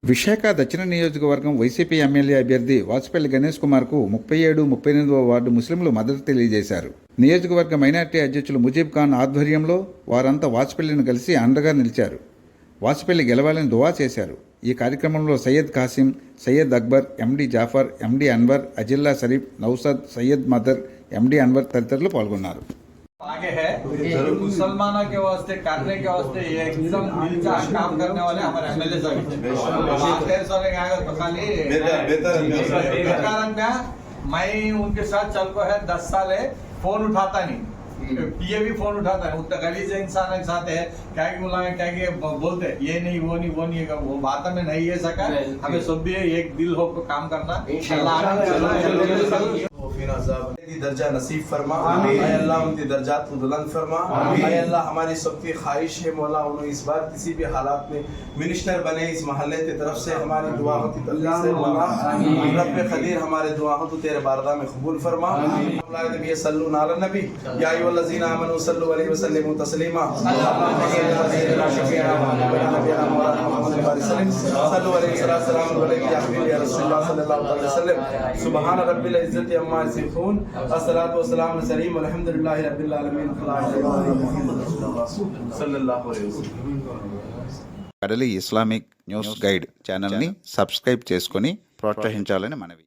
విశాఖ దక్షిణ నియోజకవర్గం YCP MLA అభ్యర్థి వాసుపల్లి గణేష్ కుమార్కు 37, 38వ వార్డు ముస్లింలు మద్దతు తెలియజేశారు. నియోజకవర్గ మైనార్టీ అధ్యక్షులు ముజీబ్ ఖాన్ ఆధ్వర్యంలో వారంతా వాసుపల్లిని కలిసి అండగా నిలిచారు. వాసుపల్లి గెలవాలని దువా చేశారు. ఈ కార్యక్రమంలో సయ్యద్ కాసిం, సయ్యద్ అక్బర్, ఎండి జాఫర్, ఎండి అన్వర్, అజిల్లా షరీఫ్, నౌసద్, సయ్యద్ మదర్, ఎండి అన్వర్ తదితరులు పాల్గొన్నారు. आगे है मुसलमानों के वास्ते करने के वास्ते एकदम दिल से काम करने वाले हमारे एमएलए साहब तो खाली मैं उनके साथ चल को है 10 साल है, फोन उठाता नहीं, ये भी फोन उठाता है, उतना गली से इंसान के साथ है, क्या कि बुलाए क्या कि बोलते ये नहीं वो नहीं वो नहीं, वो बात में नहीं है सका, हमें सब भी एक दिल हो काम करना दर्जा नसीब फरमा, अल्लाह उनके दर्जात को बुलंद फरमा, अल्लाह हमारी सबकी ख्वाहिश है मौला उन्हें इस बार किसी भी हालात में मिनिस्टर बने इस महल्ले की तरफ से हमारी दुआ होती से मौला रब खदीर हमारे दुआ हो तो तेरे बारगाह में कबूल फरमा। नबी सल्लल्लाहु अलैहि नबी या अय्युहल्लज़ीना आमनू सल्लु अलैहि वसल्लिमू तस्लीमा सुभान रब्बिल इज्जति अम्मा यसिफून अस्सलातु वस्सलामु अलैहि वल्हम्दुलिल्लाहि रब्बिल आलमीन सल्लल्लाहु अलैहि वसल्लम। కడలి ఇస్లామిక్ న్యూస్ గైడ్ ఛానల్ని సబ్స్క్రైబ్ చేసుకొని ప్రోత్సహించాలని మనవి.